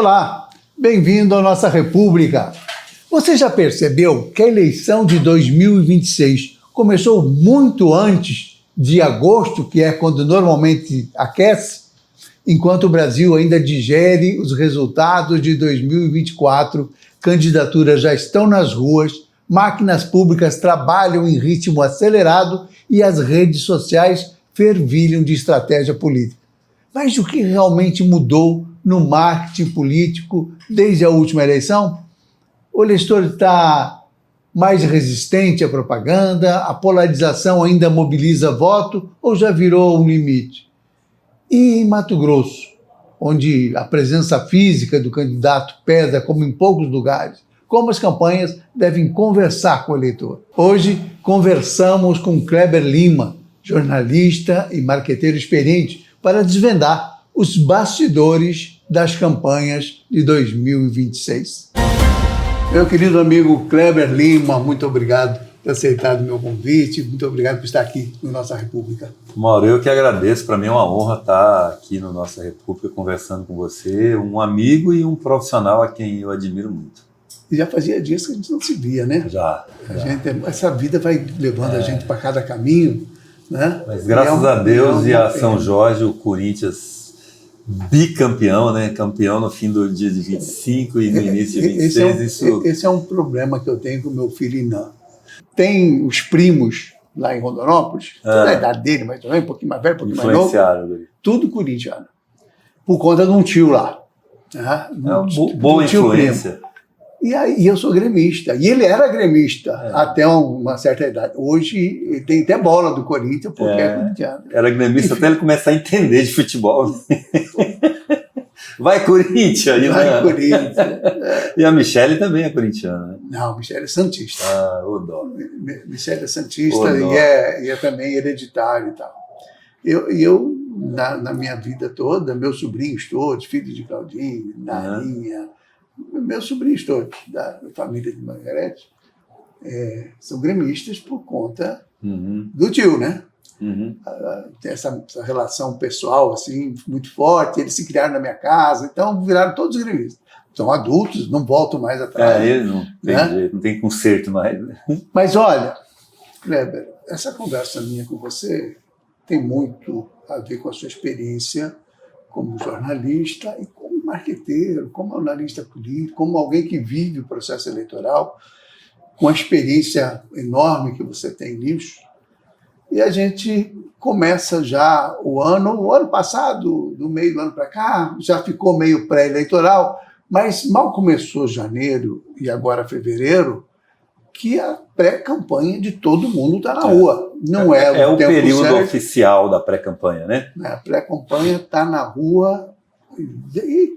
Olá, bem-vindo à nossa República. Você já percebeu que a eleição de 2026 começou muito antes de agosto, que é quando normalmente aquece, enquanto o Brasil ainda digere os resultados de 2024, candidaturas já estão nas ruas, máquinas públicas trabalham em ritmo acelerado e as redes sociais fervilham de estratégia política. Mas o que realmente mudou no marketing político desde a última eleição? O eleitor está mais resistente à propaganda? A polarização ainda mobiliza voto ou já virou um limite? E em Mato Grosso, onde a presença física do candidato pesa como em poucos lugares, como as campanhas devem conversar com o eleitor? Hoje conversamos com Kleber Lima, jornalista e marqueteiro experiente, para desvendar os bastidores das campanhas de 2026. Meu querido amigo Kleber Lima, muito obrigado por ter aceitado o meu convite, muito obrigado por estar aqui no Nossa República. Mauro, eu que agradeço, para mim é uma honra estar aqui no Nossa República conversando com você, um amigo e um profissional a quem eu admiro muito. E já fazia dias que a gente não se via, né? Já. Essa vida vai levando a gente para cada caminho, né? Mas graças a Deus e a São Jorge, o Corinthians bicampeão, né? Campeão no fim do dia de 25 e no início de 26. Esse é um problema que eu tenho com o meu filho Inan. Tem os primos lá em Rondonópolis, toda a idade dele, mas também um pouquinho mais velho, um pouquinho mais novo. Tudo corintiano. Por conta de um tio lá. Boa influência. Primo. E eu sou gremista. E ele era gremista até uma certa idade. Hoje ele tem até bola do Corinthians, porque é corintiano. Era gremista até ele começar a entender de futebol. Vai, Corinthians! Vai, Corinthians. E a Michele também é corintiana, né? Não, a Michele é santista. O dó. Michele é santista e é também hereditário e tal. Eu na minha vida toda, meus sobrinhos todos, filhos de Claudinho, Narinha, meus sobrinhos todos, da família de Margarete, são gremistas por conta do tio, né? Tem essa relação pessoal assim, muito forte, eles se criaram na minha casa, então viraram todos gremistas. São adultos, não voltam mais atrás. Eles não tem jeito, não tem conserto mais. Mas olha, Kleber, essa conversa minha com você tem muito a ver com a sua experiência como jornalista e como marqueteiro, como analista político, como alguém que vive o processo eleitoral, com a experiência enorme que você tem nisso. E a gente começa já o ano passado, do meio do ano para cá, já ficou meio pré-eleitoral, mas mal começou janeiro e agora fevereiro, que a pré-campanha de todo mundo está na rua. Não é o período certo. Oficial da pré-campanha, né? A pré-campanha está na rua. E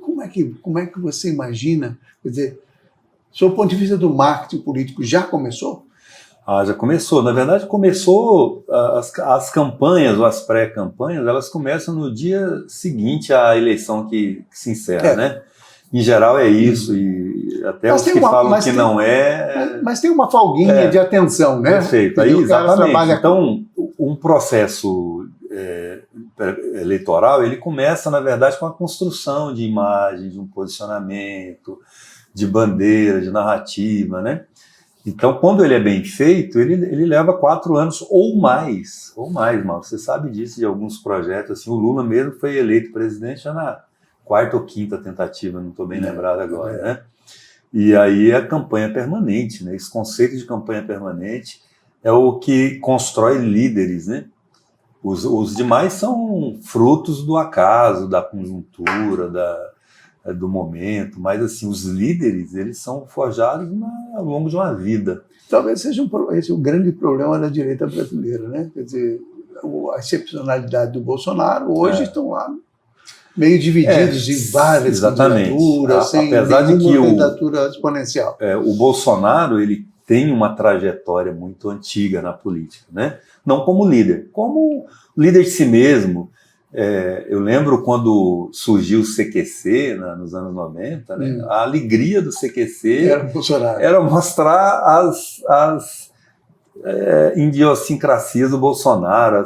como é que você imagina? Quer dizer, sob o ponto de vista do marketing político, já começou? Já começou. Na verdade, começou as campanhas ou as pré-campanhas, elas começam no dia seguinte à eleição que se encerra, né? Em geral é isso, e até os que falam que não é... Mas tem uma folguinha de atenção, né? Perfeito, aí, exatamente. Então, um processo eleitoral, ele começa, na verdade, com a construção de imagem, de um posicionamento, de bandeira, de narrativa, né? Então, quando ele é bem feito, ele leva 4 anos ou mais, Mauro. Você sabe disso de alguns projetos, assim, o Lula mesmo foi eleito presidente já na 4ª ou 5ª tentativa, não estou bem lembrado agora, né? E aí a campanha permanente, né? Esse conceito de campanha permanente é o que constrói líderes, né? Os demais são frutos do acaso, da conjuntura, do momento, mas assim, os líderes, eles são forjados ao longo de uma vida. Talvez seja esse o grande problema da direita brasileira, né? Quer dizer, a excepcionalidade do Bolsonaro, hoje estão lá meio divididos em várias candidaturas, sem nenhuma candidatura exponencial. O Bolsonaro, ele tem uma trajetória muito antiga na política, né? Não como líder de si mesmo. Eu lembro quando surgiu o CQC nos anos 90, né? A alegria do CQC era mostrar as idiosincrasias do Bolsonaro,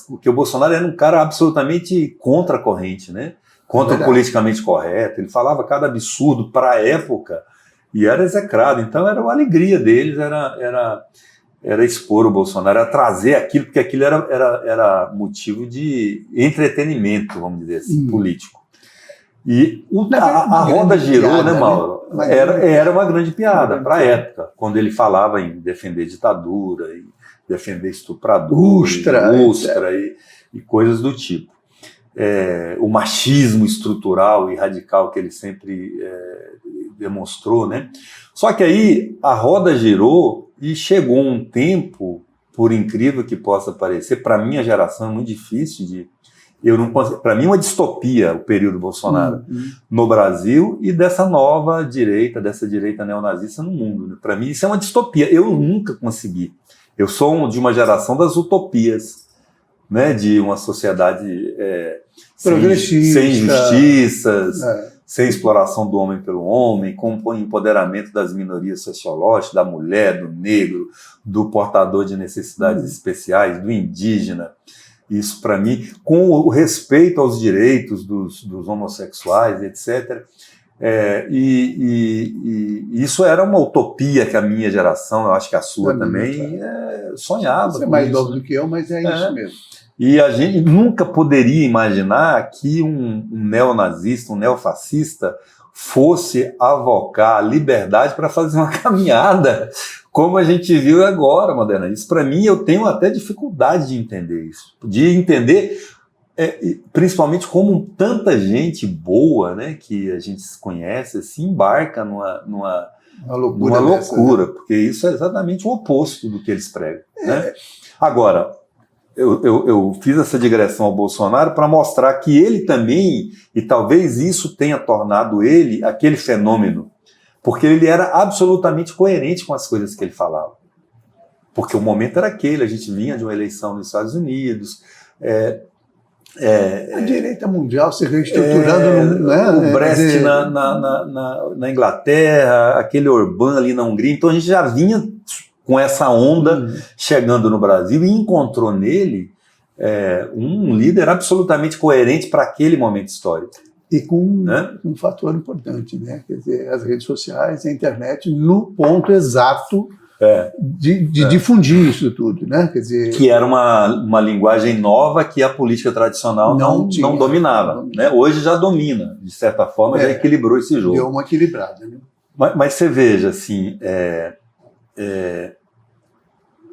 porque o Bolsonaro era um cara absolutamente contra a corrente, né? contra o politicamente correto. Ele falava cada absurdo para a época e era execrado. Então era uma alegria deles, era expor o Bolsonaro, era trazer aquilo, porque aquilo era motivo de entretenimento, vamos dizer assim, político. E a roda girou, piada, né, Mauro? Era uma grande piada para a época, quando ele falava em defender ditadura, em defender estuprador, e coisas do tipo. O machismo estrutural e radical que ele sempre demonstrou, né? Só que aí a roda girou e chegou um tempo, por incrível que possa parecer, para a minha geração é muito difícil de... Para mim é uma distopia o período Bolsonaro no Brasil e dessa nova direita, dessa direita neonazista no mundo. Né? Para mim isso é uma distopia. Eu nunca consegui. Eu sou de uma geração das utopias, né? De uma sociedade sem injustiças, sem exploração do homem pelo homem, com o empoderamento das minorias sociológicas, da mulher, do negro, do portador de necessidades especiais, do indígena. Isso, para mim, com o respeito aos direitos dos homossexuais, etc. Isso era uma utopia que a minha geração, eu acho que a sua também, sonhava. Você é mais novo do que eu, mas é isso mesmo. E a gente nunca poderia imaginar que um neonazista, um neofascista, fosse avocar a liberdade para fazer uma caminhada, como a gente viu agora, Moderna. Isso, para mim, eu tenho até dificuldade de entender isso. De entender, principalmente como tanta gente boa, né, que a gente conhece, se embarca numa loucura, né? Porque isso é exatamente o oposto do que eles pregam. Né? Agora, eu fiz essa digressão ao Bolsonaro para mostrar que ele também, e talvez isso tenha tornado ele aquele fenômeno, porque ele era absolutamente coerente com as coisas que ele falava. Porque o momento era aquele, a gente vinha de uma eleição nos Estados Unidos, a direita mundial se reestruturando, o Brexit na Inglaterra, aquele Orbán ali na Hungria, então a gente já vinha com essa onda chegando no Brasil e encontrou nele um líder absolutamente coerente para aquele momento histórico. E com um fator importante, né? Quer dizer, as redes sociais, a internet, no ponto exato de difundir isso tudo, né? Quer dizer, que era uma linguagem nova que a política tradicional não dominava. Né? Hoje já domina, de certa forma, já equilibrou esse jogo. Deu uma equilibrada. Né? Mas você veja, assim,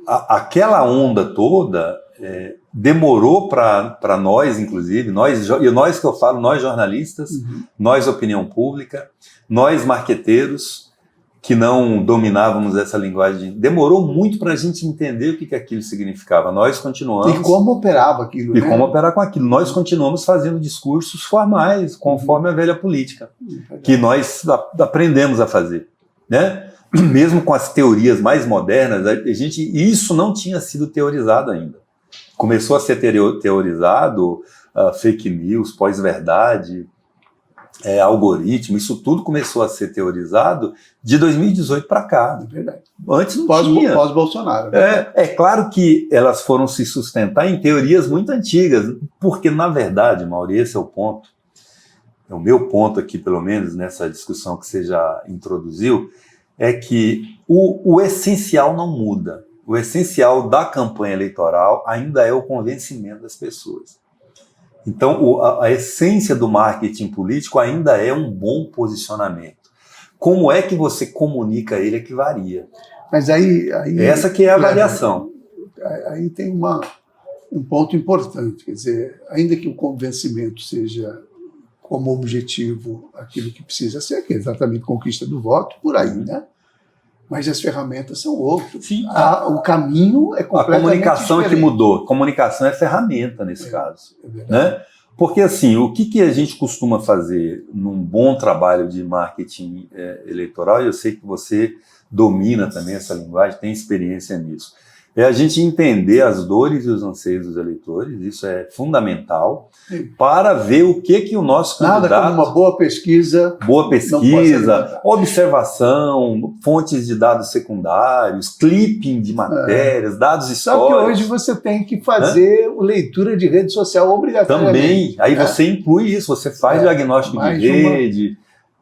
aquela onda toda demorou para nós, inclusive, nós que eu falo, nós jornalistas, nós opinião pública, nós marqueteiros, que não dominávamos essa linguagem, demorou muito para a gente entender o que aquilo significava. Nós continuamos... E como operava aquilo, E como operar com aquilo. Nós continuamos fazendo discursos formais, conforme a velha política, que nós aprendemos a fazer, né? Mesmo com as teorias mais modernas, isso não tinha sido teorizado ainda. Começou a ser teorizado fake news, pós-verdade, algoritmo, isso tudo começou a ser teorizado de 2018 para cá. É verdade. Antes não tinha. Pós-Bolsonaro. É claro que elas foram se sustentar em teorias muito antigas, porque, na verdade, Mauro, esse é o ponto, é o meu ponto aqui, pelo menos, nessa discussão que você já introduziu, é que o essencial não muda. O essencial da campanha eleitoral ainda é o convencimento das pessoas. Então, a essência do marketing político ainda é um bom posicionamento. Como é que você comunica ele é que varia. Mas aí essa que é a avaliação. Aí tem um ponto importante, quer dizer, ainda que o convencimento seja como objetivo aquilo que precisa ser, que é exatamente conquista do voto, por aí, né? Mas as ferramentas são outras. Sim. O caminho é completamente A comunicação diferente. é que mudou. Comunicação é ferramenta nesse caso. Né? Porque, assim, o que a gente costuma fazer num bom trabalho de marketing eleitoral, e eu sei que você domina também essa linguagem, tem experiência nisso, É a gente entender as dores e os anseios dos eleitores, isso é fundamental, para ver o que o nosso candidato... Nada como uma boa pesquisa. Observação, fontes de dados secundários, clipping de matérias, dados históricos. Só que hoje você tem que fazer leitura de rede social obrigatoriamente. Também, aí você inclui isso, você faz diagnóstico de rede,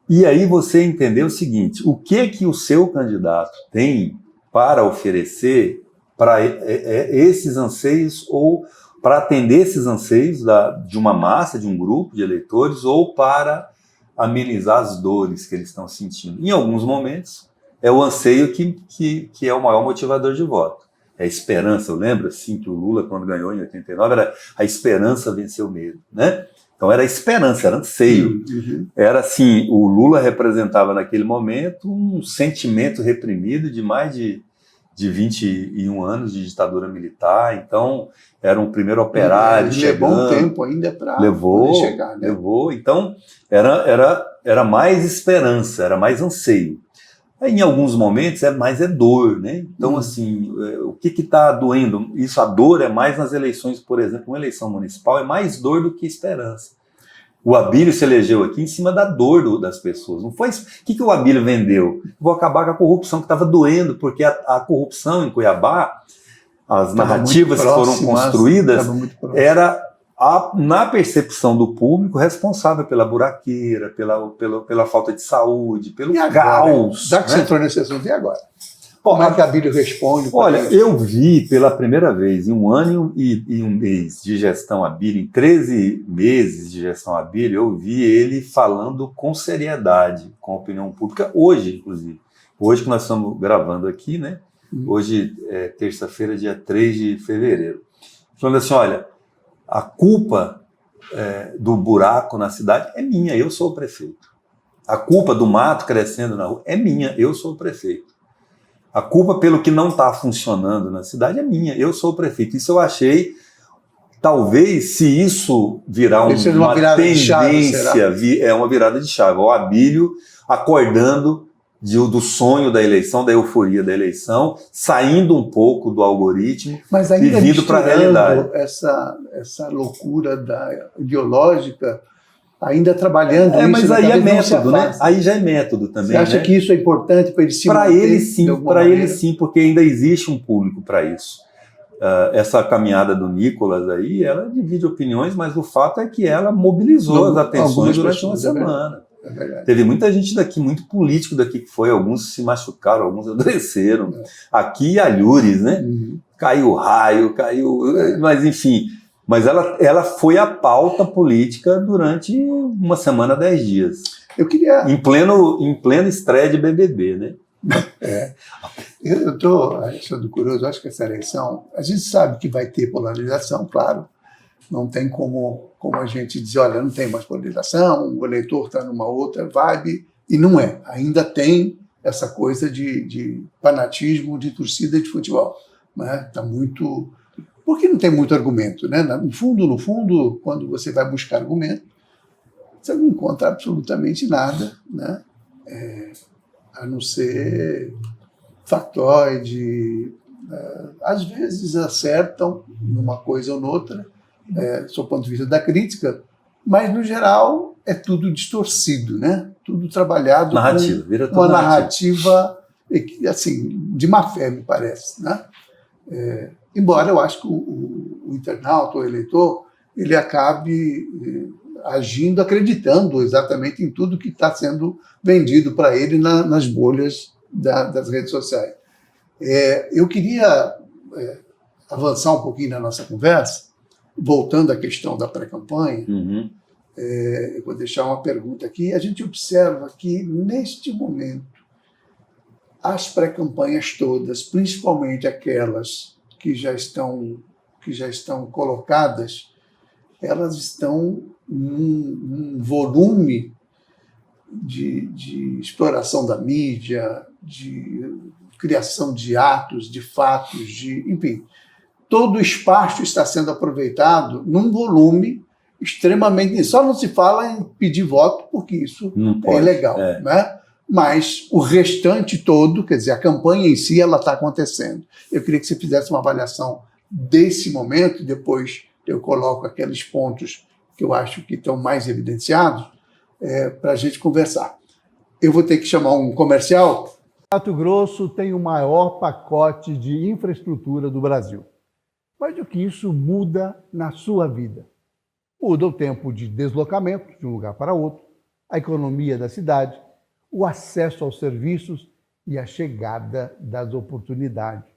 e aí você entender o seguinte, o que o seu candidato tem para oferecer para esses anseios ou para atender esses anseios de uma massa, de um grupo de eleitores ou para amenizar as dores que eles estão sentindo. Em alguns momentos, é o anseio que é o maior motivador de voto. É a esperança. Eu lembro assim, que o Lula, quando ganhou em 89, era a esperança venceu o medo, né? Então era esperança, era anseio. Era assim, o Lula representava naquele momento um sentimento reprimido de mais de 21 anos de ditadura militar, então era um primeiro operário chegando. Levou um tempo ainda para chegar, né? Levou, então era mais esperança, era mais anseio. Aí, em alguns momentos é mais dor, né? Então assim, o que está doendo? Isso, a dor é mais nas eleições, por exemplo, uma eleição municipal é mais dor do que esperança. O Abílio se elegeu aqui em cima da dor das pessoas. Não foi isso. O que o Abílio vendeu? Vou acabar com a corrupção que estava doendo, porque a corrupção em Cuiabá, as narrativas que foram construídas, era, na percepção do público, responsável pela buraqueira, pela falta de saúde, pelo caos. Já que você entrou nesse assunto, e agora? Como é que a Abílio responde? Olha, eu vi pela primeira vez, em 1 ano e 1 mês de gestão Abílio, em 13 meses de gestão Abílio, eu vi ele falando com seriedade com a opinião pública, hoje, inclusive. Hoje que nós estamos gravando aqui, né? Hoje é terça-feira, dia 3 de fevereiro. Falando assim, olha, a culpa do buraco na cidade é minha, eu sou o prefeito. A culpa do mato crescendo na rua é minha, eu sou o prefeito. A culpa pelo que não está funcionando na cidade é minha, eu sou o prefeito. Isso eu achei, talvez, se isso virar uma tendência, é uma virada de chave. O Abílio acordando do sonho da eleição, da euforia da eleição, saindo um pouco do algoritmo e vindo para a realidade. Essa loucura ideológica, ainda trabalhando isso. Mas aí é método, né? Aí já é método também. Você acha que isso é importante para ele se manter? Para ele sim, porque ainda existe um público para isso. Essa caminhada do Nicolas aí, ela divide opiniões, mas o fato é que ela mobilizou as atenções durante uma semana. Teve muita gente daqui, muito político daqui que foi, alguns se machucaram, alguns adoeceram. Aqui, alhures, né? Caiu raio, mas enfim... Mas ela foi a pauta política durante uma semana, 10 dias. Eu queria... Em pleno estreia de BBB, né? Eu estou achando curioso, acho que essa eleição, a gente sabe que vai ter polarização, claro. Não tem como a gente dizer, olha, não tem mais polarização, o eleitor está numa outra vibe, e não é. Ainda tem essa coisa de fanatismo, de torcida de futebol. Está muito... Porque não tem muito argumento, né? No fundo, quando você vai buscar argumento, você não encontra absolutamente nada, né? A não ser factoide. Às vezes acertam numa coisa ou noutra, do ponto de vista da crítica, mas, no geral, é tudo distorcido, né? Tudo trabalhado com uma narrativa assim, de má fé, me parece, né? Embora eu acho que o internauta, o eleitor, ele acabe agindo, acreditando exatamente em tudo que está sendo vendido para ele nas bolhas das redes sociais. Eu queria avançar um pouquinho na nossa conversa, voltando à questão da pré-campanha. Eu vou deixar uma pergunta aqui. A gente observa que, neste momento, as pré-campanhas todas, principalmente aquelas que já estão colocadas, elas estão num volume de exploração da mídia, de criação de atos, de fatos, enfim, todo o espaço está sendo aproveitado num volume extremamente... Só não se fala em pedir voto, porque isso é ilegal, né? mas o restante todo, quer dizer, a campanha em si, ela está acontecendo. Eu queria que você fizesse uma avaliação desse momento, depois eu coloco aqueles pontos que eu acho que estão mais evidenciados, para a gente conversar. Eu vou ter que chamar um comercial. Mato Grosso tem o maior pacote de infraestrutura do Brasil. Mas o que isso muda na sua vida? Muda o tempo de deslocamento de um lugar para outro, a economia da cidade, o acesso aos serviços e a chegada das oportunidades.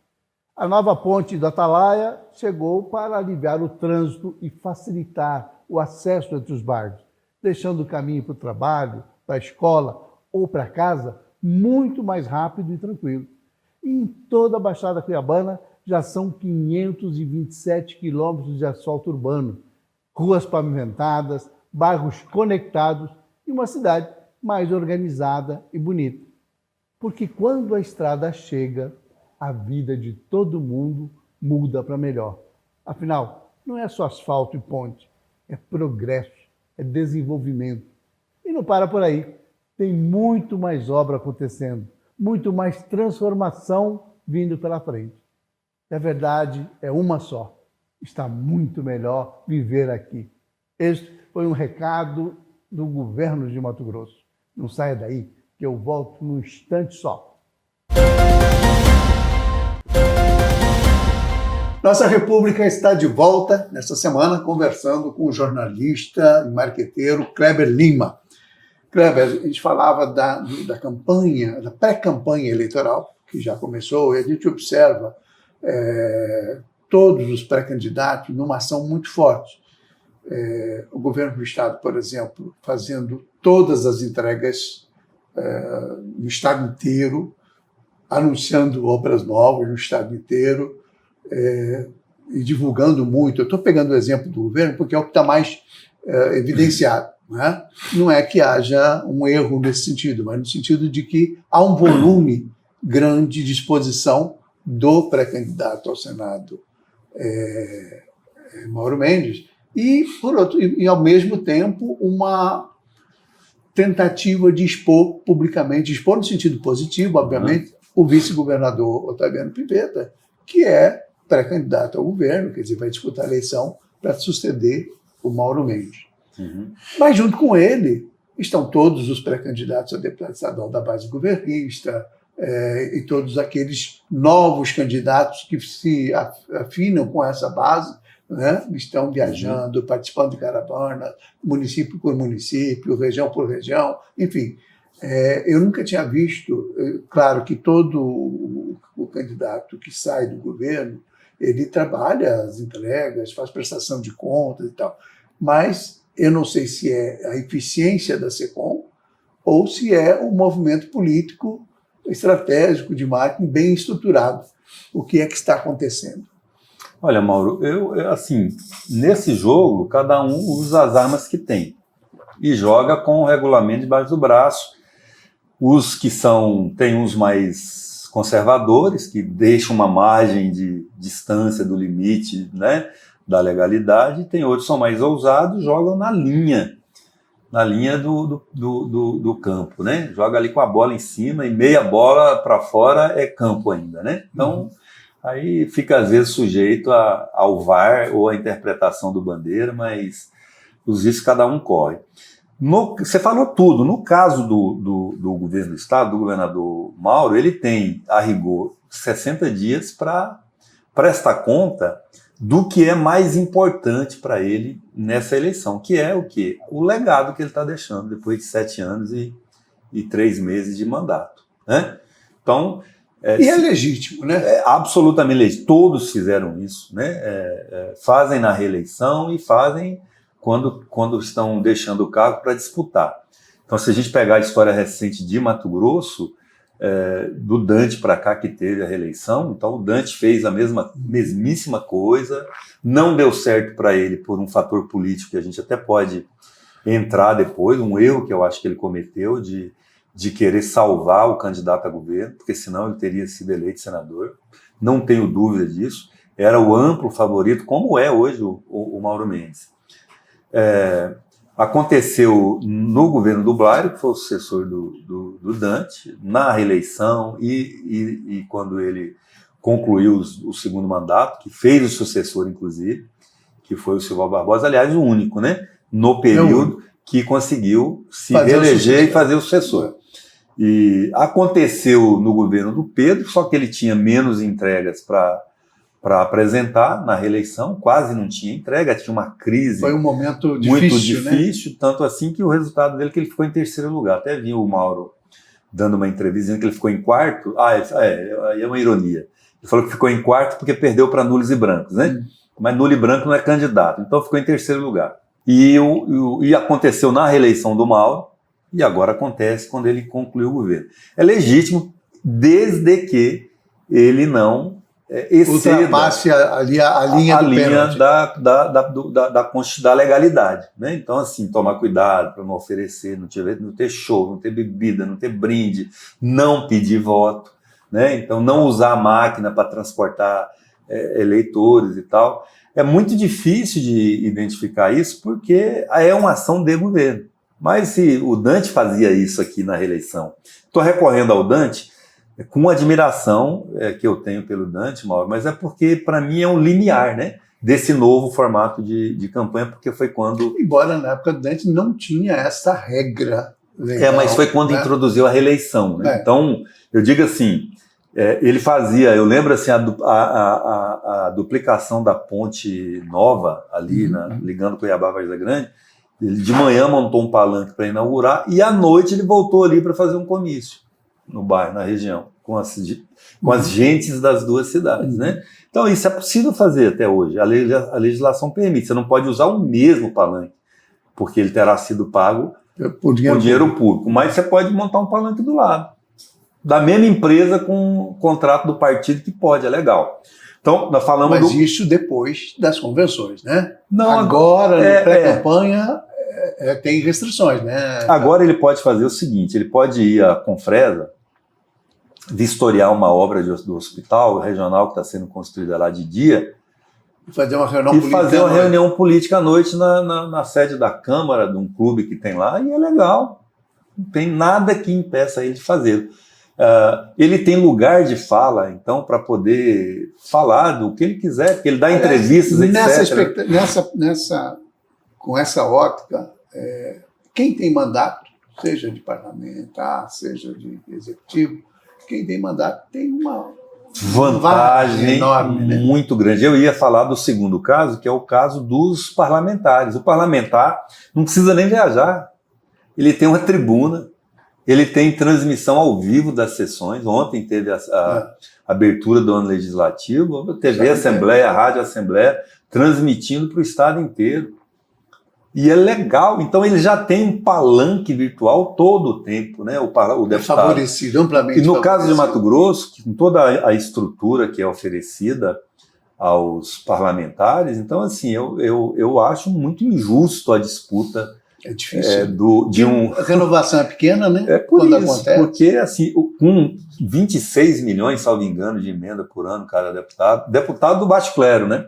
A nova ponte do Atalaia chegou para aliviar o trânsito e facilitar o acesso entre os bairros, deixando o caminho para o trabalho, para a escola ou para casa muito mais rápido e tranquilo. E em toda a Baixada Cuiabana já são 527 quilômetros de asfalto urbano, ruas pavimentadas, bairros conectados e uma cidade mais organizada e bonita. Porque quando a estrada chega, a vida de todo mundo muda para melhor. Afinal, não é só asfalto e ponte, é progresso, é desenvolvimento. E não para por aí. Tem muito mais obra acontecendo, muito mais transformação vindo pela frente. E a verdade é uma só. Está muito melhor viver aqui. Este foi um recado do governo de Mato Grosso. Não saia daí, que eu volto num instante só. Nossa República está de volta nesta semana conversando com o jornalista e marqueteiro Kleber Lima. Kleber, a gente falava da campanha, da pré-campanha eleitoral, que já começou, e a gente observa todos os pré-candidatos numa ação muito forte. O governo do Estado, por exemplo, fazendo todas as entregas no Estado inteiro, anunciando obras novas no Estado inteiro, e divulgando muito. Eu estou pegando o exemplo do governo porque é o que está mais evidenciado. Não é que haja um erro nesse sentido, mas no sentido de que há um volume grande de exposição do pré-candidato ao Senado, Mauro Mendes, e ao mesmo tempo uma tentativa de expor publicamente, expor no sentido positivo, obviamente, o vice-governador Otaviano Pivetta, que é pré-candidato ao governo, quer dizer, vai disputar a eleição para suceder o Mauro Mendes. Mas junto com ele estão todos os pré-candidatos a deputado estadual da base governista e todos aqueles novos candidatos que se afinam com essa base, estão viajando, participando de caravana, município por município, região por região, enfim. Eu nunca tinha visto, claro que todo o candidato que sai do governo, ele trabalha as entregas, faz prestação de contas e tal, mas eu não sei se é a eficiência da SECOM ou se é um movimento político estratégico de marketing bem estruturado. O que é que está acontecendo? Olha, Mauro, assim, nesse jogo, cada um usa as armas que tem e joga com o regulamento debaixo do braço. Os que tem uns mais conservadores, que deixam uma margem de distância do limite, da legalidade, tem outros que são mais ousados, jogam na linha do campo, Joga ali com a bola em cima e meia bola para fora é campo ainda, Então, aí fica às vezes sujeito ao VAR ou à interpretação do Bandeira, mas os riscos cada um corre. Você falou tudo. No caso do governo do Estado, do governador Mauro, ele tem, a rigor, 60 dias para prestar conta do que é mais importante para ele nessa eleição, que é o quê? O legado que ele está deixando depois de 7 anos e 3 meses de mandato. Então, e é legítimo, É absolutamente legítimo. Todos fizeram isso, fazem na reeleição e fazem quando estão deixando o cargo para disputar. Então, se a gente pegar a história recente de Mato Grosso, do Dante para cá que teve a reeleição, então o Dante fez a mesmíssima coisa, não deu certo para ele por um fator político que a gente até pode entrar depois, um erro que eu acho que ele cometeu de querer salvar o candidato a governo, porque senão ele teria sido eleito senador, não tenho dúvida disso, era o amplo favorito, como é hoje o Mauro Mendes. Aconteceu no governo do Blairo, que foi o sucessor do Dante, na reeleição e quando ele concluiu o segundo mandato, que fez o sucessor, inclusive, que foi o Silval Barbosa, aliás, o único, né, no período que conseguiu se reeleger e fazer o sucessor. E aconteceu no governo do Pedro, só que ele tinha menos entregas para apresentar na reeleição, quase não tinha entrega, tinha uma crise. Foi um momento muito difícil, né? Tanto assim que o resultado dele que ele ficou em terceiro lugar. Até vi o Mauro dando uma entrevista dizendo que ele ficou em quarto. É uma ironia. Ele falou que ficou em quarto porque perdeu para nulos e brancos, né? Mas nulo e branco não é candidato, então ficou em terceiro lugar. E aconteceu na reeleição do Mauro, e agora acontece quando ele concluiu o governo. É legítimo, desde que ele não ultrapasse ali a linha do pênalti. Da legalidade, né? Então, assim, tomar cuidado para não oferecer, não ter show, não ter bebida, não ter brinde, não pedir voto, né? Então, não usar a máquina para transportar eleitores e tal. É muito difícil de identificar isso porque é uma ação de governo. Mas se o Dante fazia isso aqui na reeleição, estou recorrendo ao Dante com admiração que eu tenho pelo Dante, Mauro, mas é porque, para mim, é um limiar, né, desse novo formato de campanha, porque foi quando... Embora na época do Dante não tinha essa regra legal. Mas foi quando introduziu a reeleição, né? Então, eu digo assim, ele fazia, eu lembro assim, a duplicação da ponte nova, ali, ligando Cuiabá a Vargem Grande. Ele de manhã montou um palanque para inaugurar e à noite ele voltou ali para fazer um comício no bairro, na região, com as gentes das duas cidades, né? Então isso é possível fazer até hoje, a legislação permite, você não pode usar o mesmo palanque, porque ele terá sido pago por dinheiro público, mas você pode montar um palanque do lado, da mesma empresa com contrato do partido que pode, é legal. Então, nós falamos Mas isso depois das convenções, né? Não, agora, na pré-campanha, tem restrições, né? Agora ele pode fazer o seguinte, ele pode ir à Confresa, vistoriar uma obra do hospital regional que está sendo construída lá de dia, e fazer uma reunião política à noite na sede da Câmara, de um clube que tem lá, e é legal. Não tem nada que impeça ele de fazê-lo. Ele tem lugar de fala, então, para poder falar do que ele quiser, porque ele dá entrevistas, etc. Com essa ótica, quem tem mandato, seja de parlamentar, seja de executivo, quem tem mandato tem uma vantagem enorme, né? Muito grande. Eu ia falar do segundo caso, que é o caso dos parlamentares. O parlamentar não precisa nem viajar. Ele tem uma tribuna, ele tem transmissão ao vivo das sessões. Ontem teve a abertura do ano legislativo, TV Assembleia, Rádio Assembleia, transmitindo para o estado inteiro. E é legal, então ele já tem um palanque virtual todo o tempo, né? O deputado. Favorecido, amplamente. E no caso de Mato Grosso, com toda a estrutura que é oferecida aos parlamentares, então assim, eu acho muito injusto a disputa. É difícil. A renovação é pequena, né? Quando acontece. Porque assim, com 26 milhões, salvo engano, de emenda por ano, cada deputado do baixo clero, né?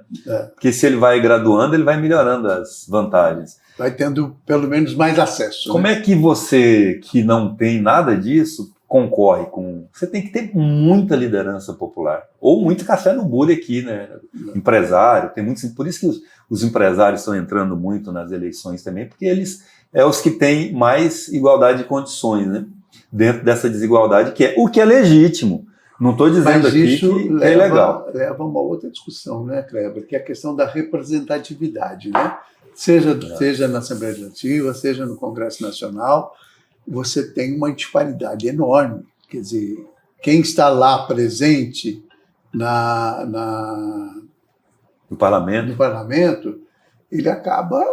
Porque se ele vai graduando, ele vai melhorando as vantagens. Vai tendo pelo menos mais acesso. Como é que você, que não tem nada disso, concorre com... Você tem que ter muita liderança popular, ou muito café no bule aqui, né? Empresário, tem muitos... Por isso que os empresários estão entrando muito nas eleições também, porque eles os que têm mais igualdade de condições, né? Dentro dessa desigualdade, o que é legítimo. Não estou dizendo aqui que é legal. Leva a uma outra discussão, né, Kleber? Que é a questão da representatividade, né? Seja na Assembleia Legislativa, seja no Congresso Nacional, você tem uma disparidade enorme. Quer dizer, quem está lá presente no parlamento, ele acaba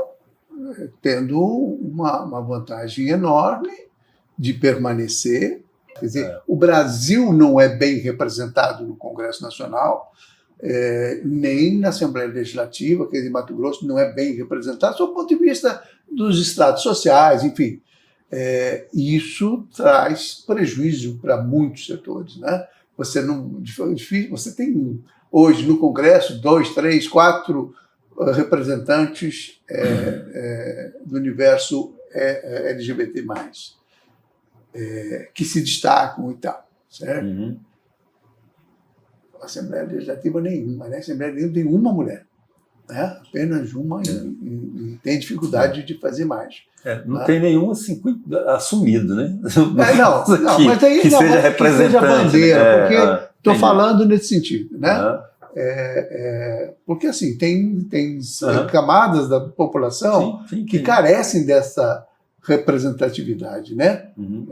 tendo uma vantagem enorme de permanecer. Quer dizer, o Brasil não é bem representado no Congresso Nacional, nem na Assembleia Legislativa, que de Mato Grosso não é bem representado, do ponto de vista dos estratos sociais, enfim. Isso traz prejuízo para muitos setores, né? Você tem hoje no Congresso 2, 3, 4 representantes do universo LGBT+, que se destacam e tal, certo? Uhum. A Assembleia Legislativa nenhuma, né? A Assembleia Legislativa tem uma mulher, né? Apenas uma, e tem dificuldade de fazer mais. Não tem nenhum assim assumido, né? Não, mas aí que seja representante. Que seja bandeira, porque estou entendi. falando nesse sentido, né? Uhum. Porque assim, tem camadas da população que carecem dessa representatividade, né? Uhum.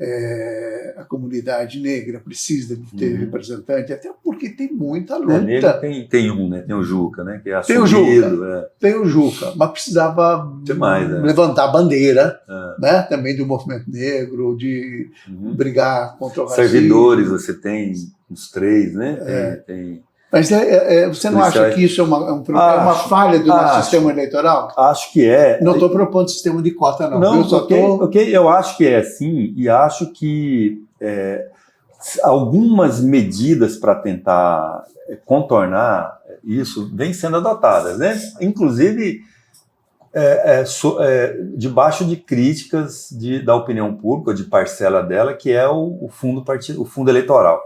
A comunidade negra precisa de ter representante, até porque tem muita luta. Tem um, né? Tem o Juca, né? Que é tem assumido. Tem o Juca, mas precisava levantar a bandeira, né? Também do movimento negro, de brigar contra o racismo. Servidores, você tem uns 3, né? Tem... Mas você não acha que isso é uma falha do nosso sistema eleitoral? Acho que é. Não estou propondo sistema de cota, não. Eu acho que é sim, e acho que algumas medidas para tentar contornar isso vêm sendo adotadas, né? Inclusive debaixo de críticas da opinião pública, de parcela dela, que é o fundo eleitoral.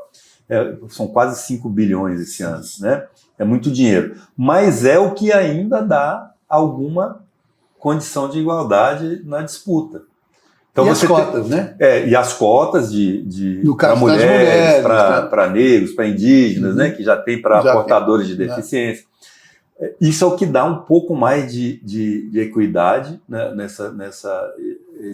São quase 5 bilhões esse ano, né? É muito dinheiro. Mas é o que ainda dá alguma condição de igualdade na disputa. Então, as cotas, né? E as cotas para mulheres, para negros, para indígenas, né? Que já tem para portadores de deficiência. Isso é o que dá um pouco mais de equidade, né, nessa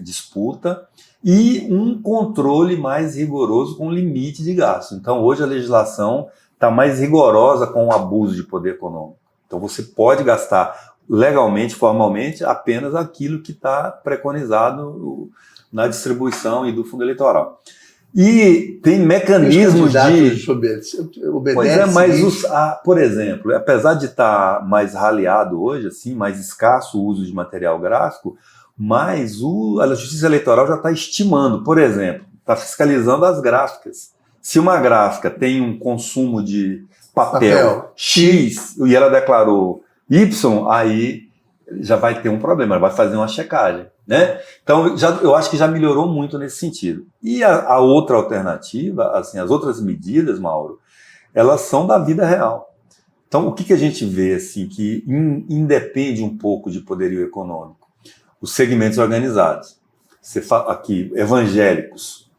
disputa, e um controle mais rigoroso com limite de gasto. Então, hoje a legislação está mais rigorosa com o abuso de poder econômico. Então, você pode gastar legalmente, formalmente, apenas aquilo que está preconizado na distribuição e do fundo eleitoral. E tem mecanismos por exemplo, apesar de estar mais raleado hoje, assim, mais escasso o uso de material gráfico, mas a Justiça Eleitoral já está estimando, por exemplo, está fiscalizando as gráficas. Se uma gráfica tem um consumo de papel X e ela declarou Y, aí já vai ter um problema, ela vai fazer uma checagem, né? Então, eu acho que já melhorou muito nesse sentido. E a outra alternativa, assim, as outras medidas, Mauro, elas são da vida real. Então, o que a gente vê, assim, que independe um pouco de poderio econômico? Os segmentos organizados. Você fala aqui, evangélicos.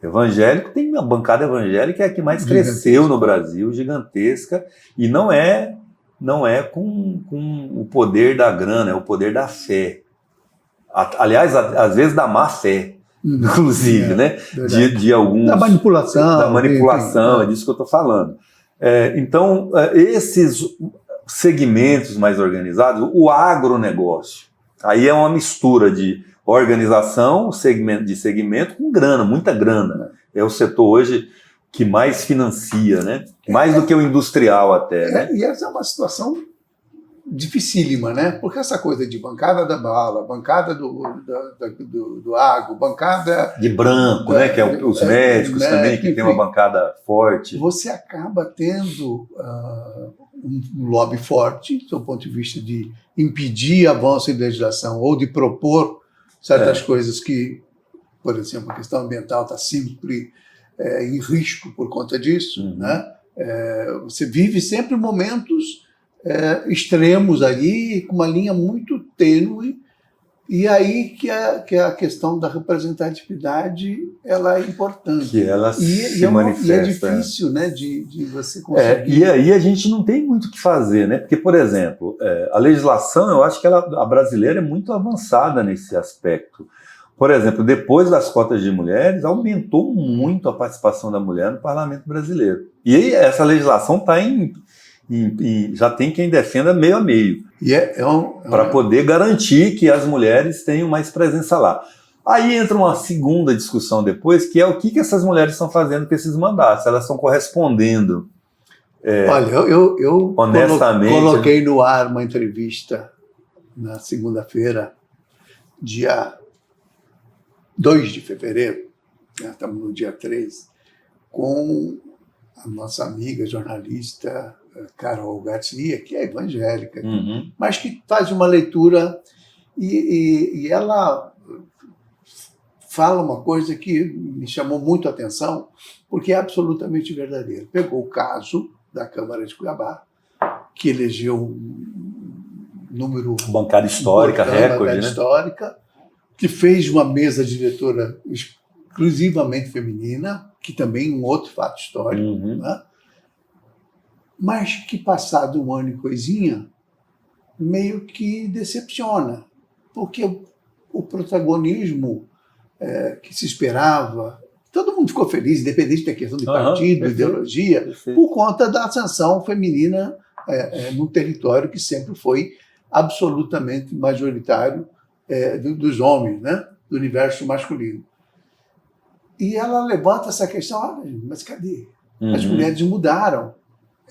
Evangélico tem uma bancada evangélica, é a que mais cresceu no Brasil, gigantesca, e não é com o poder da grana, é o poder da fé. Aliás, às vezes da má fé, inclusive, né? De alguns... Da manipulação. Da manipulação, é disso que eu estou falando. Então, esses segmentos mais organizados, o agronegócio, aí é uma mistura de organização, de segmento com grana, muita grana. É o setor hoje que mais financia, né? Mais do que o industrial até. Né? E essa é uma situação dificílima, né? Porque essa coisa de bancada da bala, bancada do agro, bancada... De branco, né? Que é os médicos também, que tem uma bancada forte. Você acaba tendo um lobby forte, do ponto de vista de impedir avanço em legislação ou de propor certas coisas que, por exemplo, a questão ambiental está sempre em risco por conta disso, né? Você vive sempre momentos extremos ali, com uma linha muito tênue, e aí que a questão da representatividade ela é importante. Que ela se manifesta. E é difícil, né, de você conseguir. E aí a gente não tem muito o que fazer, né? Porque, por exemplo, a legislação, eu acho que a brasileira é muito avançada nesse aspecto. Por exemplo, depois das cotas de mulheres, aumentou muito a participação da mulher no parlamento brasileiro. E aí, essa legislação está já tem quem defenda meio a meio, para poder garantir que as mulheres tenham mais presença lá. Aí entra uma segunda discussão depois, que é o que essas mulheres estão fazendo com esses mandatos, elas estão correspondendo. Olha, eu honestamente, coloquei no ar uma entrevista na segunda-feira, dia 2 de fevereiro, estamos no dia 3, com a nossa amiga jornalista Carol Garcia, que é evangélica, Uhum. mas que faz uma leitura e ela fala uma coisa que me chamou muito a atenção, porque é absolutamente verdadeiro. Pegou o caso da Câmara de Cuiabá, que elegeu um número Bancada histórica, recorde, bancada né? histórica, que fez uma mesa diretora exclusivamente feminina, que também é um outro fato histórico, Uhum. né? Mas que, passado um ano e coisinha, meio que decepciona, porque o protagonismo que se esperava, todo mundo ficou feliz, independente da questão de partido, Perfeito, ideologia, perfeito. por conta da ascensão feminina num território que sempre foi absolutamente majoritário dos homens, né? Do universo masculino. E ela levanta essa questão, mas cadê? As Uhum. mulheres mudaram,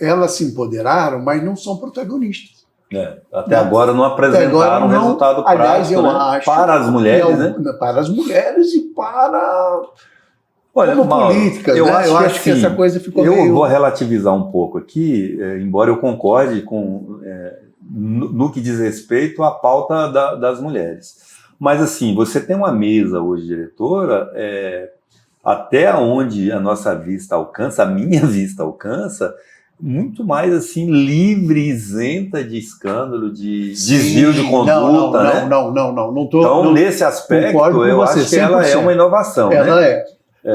elas se empoderaram, mas não são protagonistas. Até agora não apresentaram resultado aliás, prático, eu né? acho Para as mulheres, né? Para as mulheres e para Olha, como Mauro, políticas, eu né? acho Eu que, acho que assim, essa coisa ficou eu meio... vou relativizar um pouco aqui, embora eu concorde com no que diz respeito à pauta das mulheres. Mas, assim, você tem uma mesa hoje, diretora, até onde a nossa vista alcança, a minha vista alcança, muito mais assim, livre, isenta de escândalo, de desvio de conduta, né? Não tô, então, nesse aspecto, eu acho que ela é uma inovação, ela né?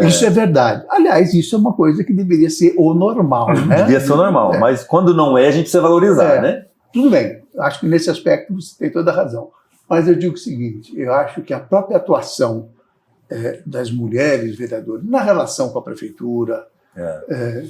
Isso é verdade. Aliás, isso é uma coisa que deveria ser o normal, né? Devia ser o normal, mas quando não é, a gente precisa valorizar, né? Tudo bem, acho que nesse aspecto você tem toda a razão. Mas eu digo o seguinte, eu acho que a própria atuação das mulheres vereadoras na relação com a prefeitura,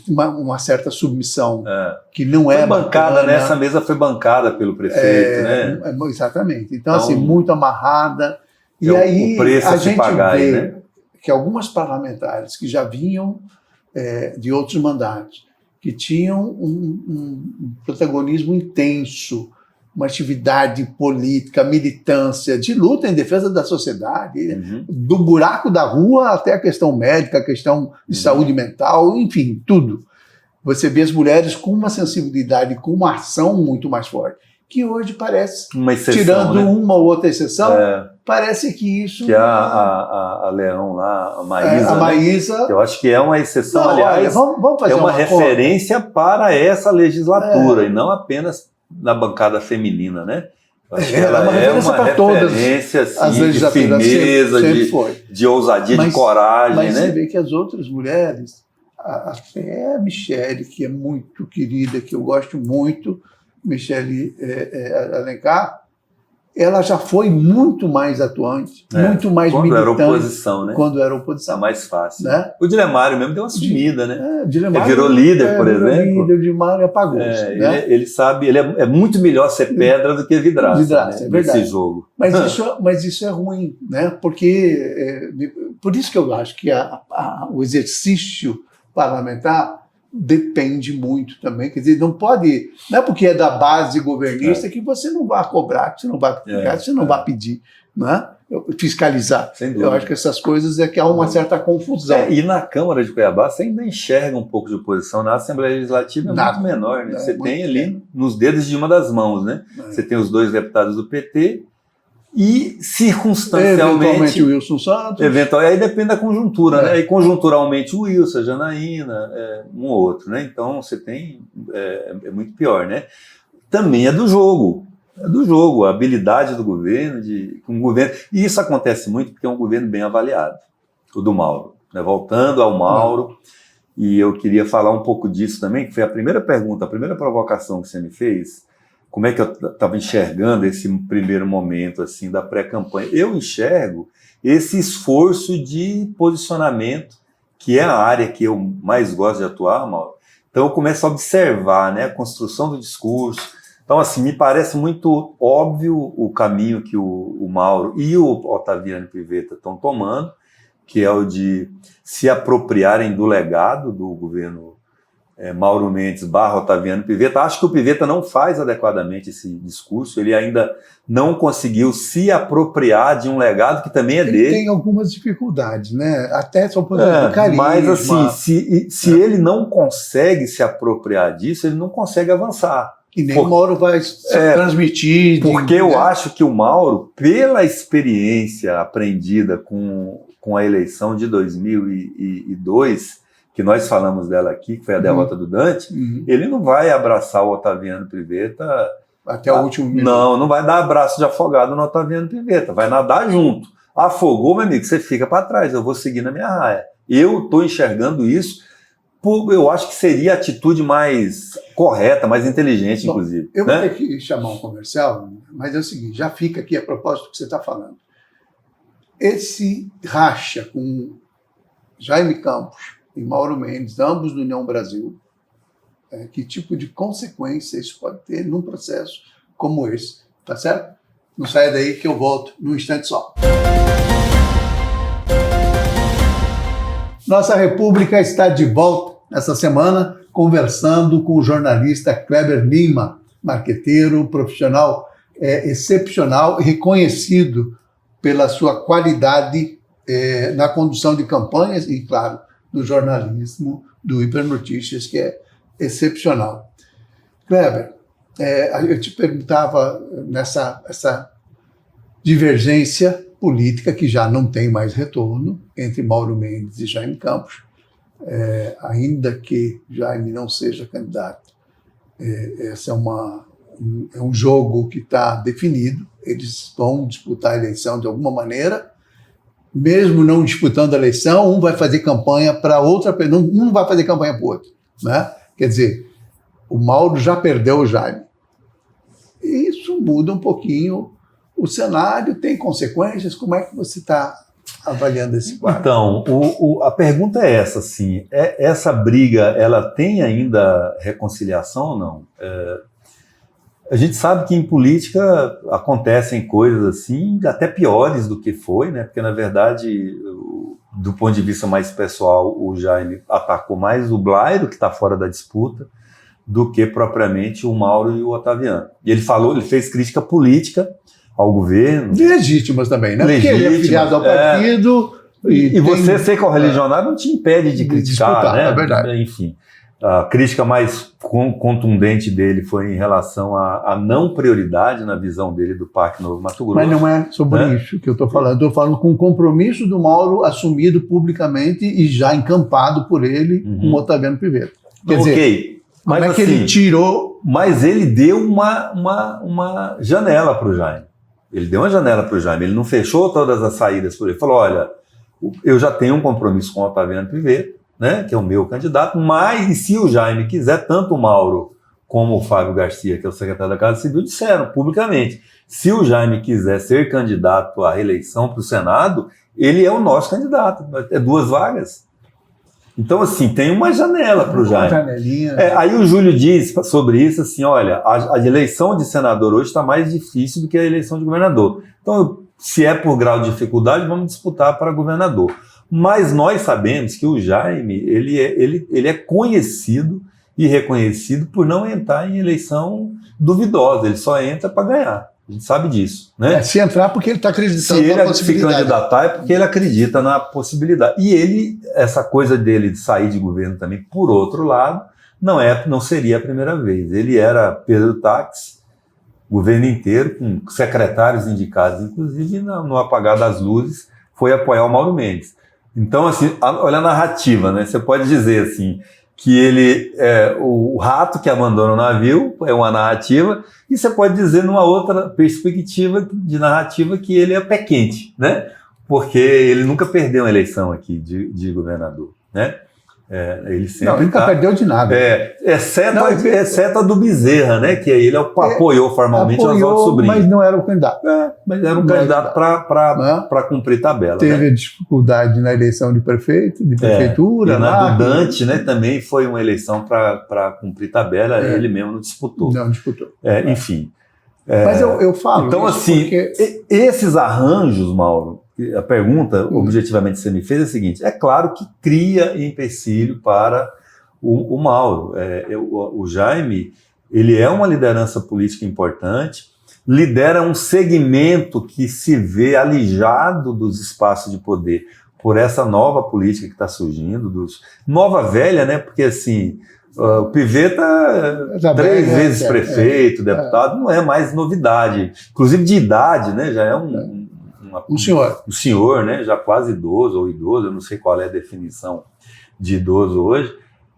uma certa submissão que não foi é bancada, bacana, né? Essa mesa foi bancada pelo prefeito, né? Exatamente. Então, assim, muito amarrada. E aí o preço a a se gente pagar vê aí, né? que algumas parlamentares que já vinham de outros mandatos, que tinham um protagonismo intenso, uma atividade política, militância, de luta em defesa da sociedade, do buraco da rua até a questão médica, a questão de saúde mental, enfim, tudo. Você vê as mulheres com uma sensibilidade, com uma ação muito mais forte, que hoje parece, uma exceção, tirando, né? Uma ou outra exceção, parece que isso... Que a Leão lá, a Maísa, Maísa, que eu acho que é uma exceção, aliás, vamos fazer uma referência para essa legislatura, e não apenas na bancada feminina, né? Eu acho que ela é uma referência assim, de firmeza, de ousadia, de coragem. Mas né? Você vê que as outras mulheres, até a Michele, que é muito querida, que eu gosto muito, Michele Alencar, ela já foi muito mais atuante, muito mais quando militante. Quando era oposição, né? Quando era oposição. É mais fácil. Né? O Dilemário mesmo deu uma sumida, né? Dilemário, virou líder, por exemplo. O Dilemário apagou-se. Né? Ele sabe, ele é muito melhor ser pedra do que vidraça, né? É verdade. Nesse jogo. Mas isso é ruim, né? Porque por isso que eu acho que o exercício parlamentar depende muito também, quer dizer, não é porque é da base governista que você não vai cobrar, que você não vai publicar, que você não vai pedir, né? Fiscalizar. Sem dúvida. Eu acho que essas coisas que há uma certa confusão. E na Câmara de Cuiabá você ainda enxerga um pouco de oposição, na Assembleia Legislativa é muito menor, né? Você tem ali nos dedos de uma das mãos, né? Você tem os 2 deputados do PT e circunstancialmente eventualmente o Wilson Santos. Aí depende da conjuntura, né? E conjunturalmente o Wilson, a Janaína, um ou outro, né? Então você tem é muito pior, né? Também é do jogo, a habilidade do governo, e isso acontece muito porque é um governo bem avaliado, o do Mauro, né? Voltando ao Mauro, e eu queria falar um pouco disso também, que foi a primeira pergunta, a primeira provocação que você me fez. Como é que eu estava enxergando esse primeiro momento assim da pré-campanha? Eu enxergo esse esforço de posicionamento, que é a área que eu mais gosto de atuar, Mauro. Então eu começo a observar, né, a construção do discurso. Então, assim, me parece muito óbvio o caminho que o Mauro e o Otaviano Pivetta estão tomando, que é o de se apropriarem do legado do governo Mauro Mendes / Otaviano Pivetta. Acho que o Pivetta não faz adequadamente esse discurso, ele ainda não conseguiu se apropriar de um legado que também é ele dele. Tem algumas dificuldades, né? Até só por exemplo, carisma. Mas assim, se ele não consegue se apropriar disso, ele não consegue avançar. E nem o Mauro vai transmitir. Porque eu acho que o Mauro, pela experiência aprendida com a eleição de 2002, que nós falamos dela aqui, que foi a derrota do Dante, ele não vai abraçar o Otaviano Pivetta até o último minuto. Não vai dar abraço de afogado no Otaviano Pivetta, vai nadar junto. Afogou, meu amigo, você fica para trás, eu vou seguir na minha raia. Eu estou enxergando isso, eu acho que seria a atitude mais correta, mais inteligente, inclusive. Eu vou ter que chamar um comercial, mas é o seguinte, já fica aqui a propósito do que você está falando. Esse racha com Jaime Campos e Mauro Mendes, ambos do União Brasil, que tipo de consequência isso pode ter num processo como esse, tá certo? Não saia daí que eu volto num instante só. Nossa República está de volta essa semana conversando com o jornalista Kleber Lima, marqueteiro, profissional excepcional e reconhecido pela sua qualidade na condução de campanhas e, claro, do jornalismo do Hipernotícias, que é excepcional. Kleber, eu te perguntava essa divergência política que já não tem mais retorno entre Mauro Mendes e Jaime Campos, ainda que Jaime não seja candidato. Esse é um jogo que está definido, eles vão disputar a eleição de alguma maneira, mesmo não disputando a eleição, um vai fazer campanha para outra, um não vai fazer campanha para o outro, né? Quer dizer, o Mauro já perdeu o Jaime. E isso muda um pouquinho o cenário, tem consequências? Como é que você está avaliando esse quadro? Então, a pergunta é essa, assim, essa briga, ela tem ainda reconciliação ou não? A gente sabe que em política acontecem coisas assim, até piores do que foi, né? Porque, na verdade, do ponto de vista mais pessoal, o Jaime atacou mais o Blairo, que está fora da disputa, do que propriamente o Mauro e o Otaviano. E ele fez crítica política ao governo. Legítimas também, né? Legítimas, porque ele é filiado ao partido. E você ser correligionário não te impede de criticar, disputar, né? É verdade. Enfim, a crítica mais contundente dele foi em relação à não prioridade na visão dele do Parque Novo Mato Grosso. Mas não é sobre isso que eu estou falando. Estou falando com o compromisso do Mauro assumido publicamente e já encampado por ele com o Otaviano Pivetta. Quer dizer, mas como é que ele tirou... Mas ele deu uma janela para o Jaime. Ele deu uma janela para o Jaime. Ele não fechou todas as saídas por ele. Ele falou, olha, eu já tenho um compromisso com o Otaviano Pivetta, né, que é o meu candidato, mas se o Jaime quiser, tanto o Mauro como o Fábio Garcia, que é o secretário da Casa Civil, disseram publicamente, se o Jaime quiser ser candidato à reeleição para o Senado, ele é o nosso candidato, é 2 vagas. Então, assim, tem uma janela para o Jaime. Janelinha. Aí o Júlio diz sobre isso assim, olha, a eleição de senador hoje está mais difícil do que a eleição de governador. Então, se é por grau de dificuldade, vamos disputar para governador. Mas nós sabemos que o Jaime, ele é conhecido e reconhecido por não entrar em eleição duvidosa, ele só entra para ganhar. A gente sabe disso, né? Se entrar porque ele está acreditando na possibilidade. Se ele se candidatar é porque ele acredita na possibilidade. E essa coisa dele de sair de governo também, por outro lado, não seria a primeira vez. Ele era Pedro Táxi, governo inteiro, com secretários indicados, inclusive no apagar das luzes, foi apoiar o Mauro Mendes. Então, assim, olha a narrativa, né? Você pode dizer assim, que ele é o rato que abandona o navio, é uma narrativa, e você pode dizer numa outra perspectiva de narrativa que ele é pé quente, né? Porque ele nunca perdeu uma eleição aqui de governador, né? Ele sempre nunca perdeu de nada. Exceto a do Bezerra, né? Que aí ele apoiou formalmente o Oswaldo Sobrinho. Mas não era o candidato. Mas era um candidato para cumprir tabela. Teve né? dificuldade na eleição de prefeito, de prefeitura. E na do Dante, né? Também foi uma eleição para cumprir tabela, ele mesmo não disputou. Não disputou. Enfim. Mas eu falo. Então, assim, esses arranjos, Mauro, a pergunta, objetivamente, que você me fez é a seguinte: é claro que cria empecilho para o Mauro. O Jaime, ele é uma liderança política importante, lidera um segmento que se vê alijado dos espaços de poder por essa nova política que está surgindo, nova velha, né? Porque assim, o Pivetta, 3 vezes prefeito, deputado, não é mais novidade. Inclusive de idade, né? Já é um senhor. Um senhor, né? Já quase idoso ou idoso, eu não sei qual é a definição de idoso hoje.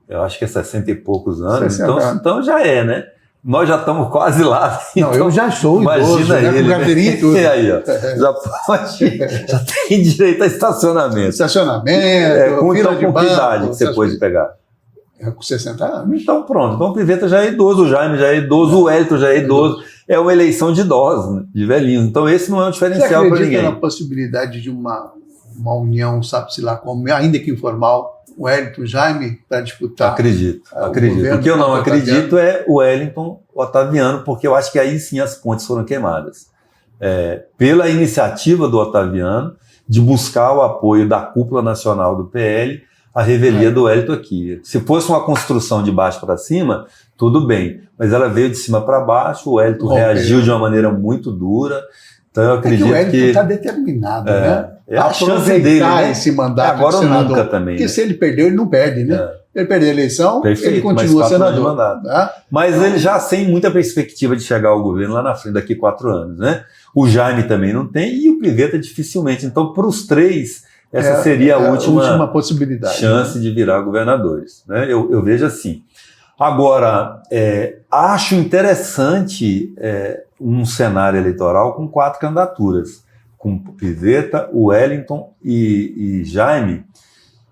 Eu acho que é 60 e poucos anos, então já é, né? Nós já estamos quase lá. Não, então, eu já sou idoso, imagina né? Ele, com carteirinha e tudo. E aí, ó, já tem direito a estacionamento. Estacionamento, com fila de que banco, idade que você pode pegar? Com 60 anos. Então pronto, então o Pivetta já é idoso, o Jaime já é idoso, o Wellington já é idoso. É uma eleição de idosos, né? De velhinhos. Então esse não é um diferencial para ninguém. Você acredita na possibilidade de uma união, sabe-se lá como, ainda que informal, o Wellington e o Jaime para disputar? Acredito. O que eu não acredito é o Wellington Ottaviano, porque eu acho que aí sim as pontes foram queimadas. Pela iniciativa do Ottaviano de buscar o apoio da cúpula nacional do PL, a revelia do Wellington aqui. Se fosse uma construção de baixo para cima, tudo bem, mas ela veio de cima para baixo, o Wellington reagiu de uma maneira muito dura. Então eu acredito que o Wellington está determinado, né? É a chance dele, né? Esse mandato agora de senador. Nunca também. Porque se ele perdeu, ele não perde, né? Ele perder a eleição, ele continua senador. Né? Mas ele já tem muita perspectiva de chegar ao governo lá na frente, daqui 4 anos, né? O Jaime também não tem e o Pivetta dificilmente. Então, para os 3, essa seria a última possibilidade, chance de virar governadores, né? Eu vejo assim. Agora, acho interessante um cenário eleitoral com 4 candidaturas, com Pivetta, o Wellington e Jaime,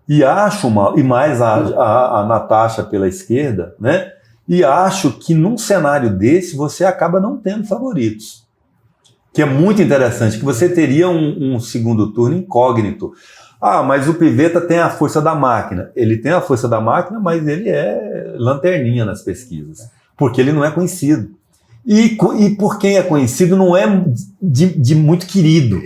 e acho, e mais a Natasha pela esquerda, né? E acho que num cenário desse você acaba não tendo favoritos, que é muito interessante, que você teria um segundo turno incógnito. Mas o Pivetta tem a força da máquina. Ele tem a força da máquina, mas ele é lanterninha nas pesquisas, porque ele não é conhecido. E por quem é conhecido não é de muito querido,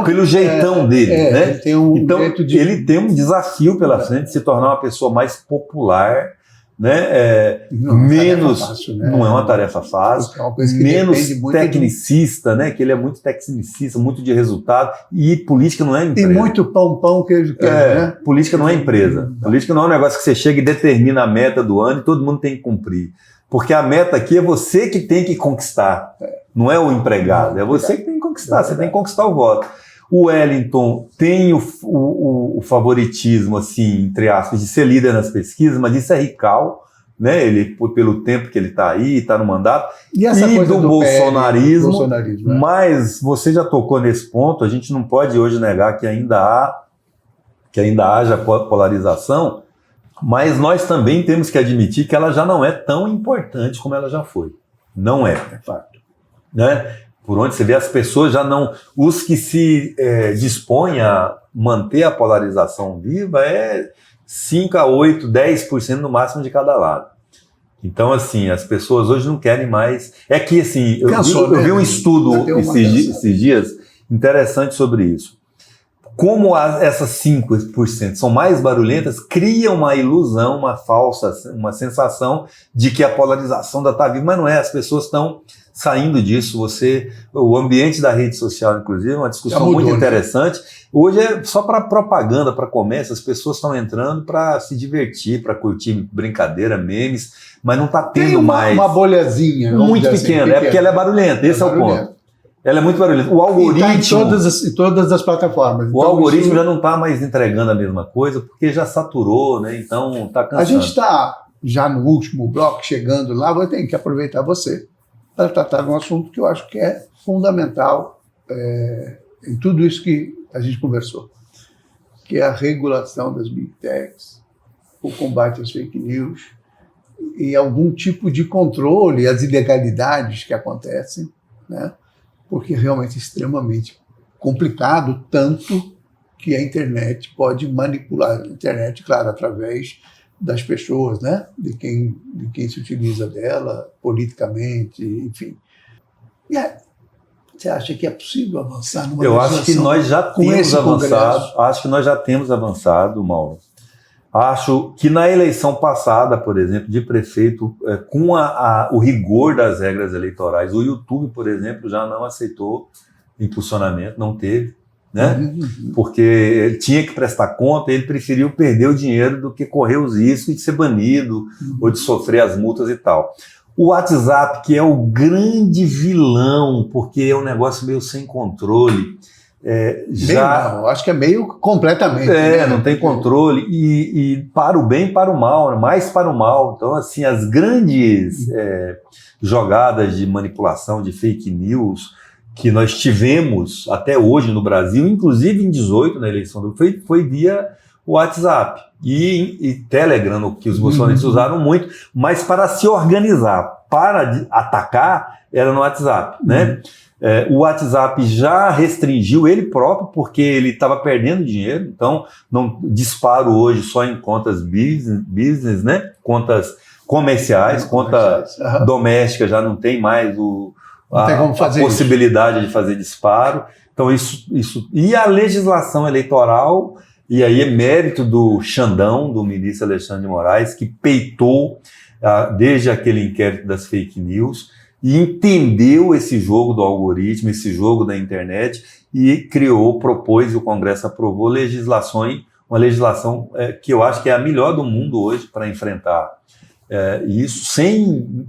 pelo jeitão dele. Né? Ele tem um desafio pela frente de se tornar uma pessoa mais popular, né? Não é uma tarefa fácil, menos tecnicista, né? Que ele é muito tecnicista, muito de resultado, e política não é empresa. Tem muito pão que ele quer, né? Política não é empresa. Política não é um negócio que você chega e determina a meta do ano e todo mundo tem que cumprir. Porque a meta aqui é você que tem que conquistar, não é o empregado, é você que tem que conquistar, você tem que conquistar o voto. O Wellington tem o favoritismo, assim, entre aspas, de ser líder nas pesquisas, mas isso é rical, né? Ele, pelo tempo que ele está aí, está no mandato, e essa coisa do bolsonarismo, mas você já tocou nesse ponto, a gente não pode hoje negar que ainda haja polarização, mas nós também temos que admitir que ela já não é tão importante como ela já foi. Não é. É fato. Né? Por onde você vê, as pessoas já não... Os que se dispõem a manter a polarização viva 5 a 8, 10% no máximo de cada lado. Então, assim, as pessoas hoje não querem mais... É que, assim, eu vi um estudo esses dias interessante sobre isso. Como essas 5% são mais barulhentas, cria uma ilusão, uma sensação de que a polarização está viva, mas não é, as pessoas estão saindo disso. O ambiente da rede social, inclusive, é uma discussão muito interessante. Né? Hoje é só para propaganda, para comércio, as pessoas estão entrando para se divertir, para curtir brincadeira, memes, mas não está tendo mais... uma bolhazinha. Muito pequena, é porque ela é barulhenta, esse é o ponto. Ela é muito barulhenta. O algoritmo... em todas as plataformas. O algoritmo já não está mais entregando a mesma coisa, porque já saturou, né? Então está cansado. A gente está já no último bloco, chegando lá, eu tenho que aproveitar você para tratar de um assunto que eu acho que é fundamental em tudo isso que a gente conversou, que é a regulação das big techs, o combate às fake news e algum tipo de controle às ilegalidades que acontecem, né? Porque realmente é extremamente complicado, tanto que a internet pode manipular a internet, claro, através das pessoas, né? De quem se utiliza dela politicamente, enfim. E você acha que é possível avançar numa legislação? Eu acho que nós já temos avançado. Acho que nós já temos avançado, Mauro, Acho que na eleição passada, por exemplo, de prefeito, com o rigor das regras eleitorais, o YouTube, por exemplo, já não aceitou impulsionamento, não teve, né? Porque ele tinha que prestar conta, ele preferiu perder o dinheiro do que correr os riscos de ser banido ou de sofrer as multas e tal. O WhatsApp, que é o grande vilão, porque é um negócio meio sem controle, não, acho que é meio completamente. Né? Não tem controle, e para o bem e para o mal, mais para o mal. Então, assim, as grandes jogadas de manipulação, de fake news, que nós tivemos até hoje no Brasil, inclusive em 2018, na eleição do foi via WhatsApp e Telegram, que os bolsonaristas usaram muito, mas para se organizar, para atacar, era no WhatsApp, né? O WhatsApp já restringiu ele próprio, porque ele estava perdendo dinheiro, então não disparo hoje só em contas business, né? Contas comerciais, conta doméstica já não tem mais a possibilidade de fazer disparo. Então isso. E a legislação eleitoral, e aí é mérito do Xandão, do ministro Alexandre de Moraes, que peitou desde aquele inquérito das fake news, e entendeu esse jogo do algoritmo, esse jogo da internet, e propôs, e o Congresso aprovou uma legislação que eu acho que é a melhor do mundo hoje para enfrentar isso, sem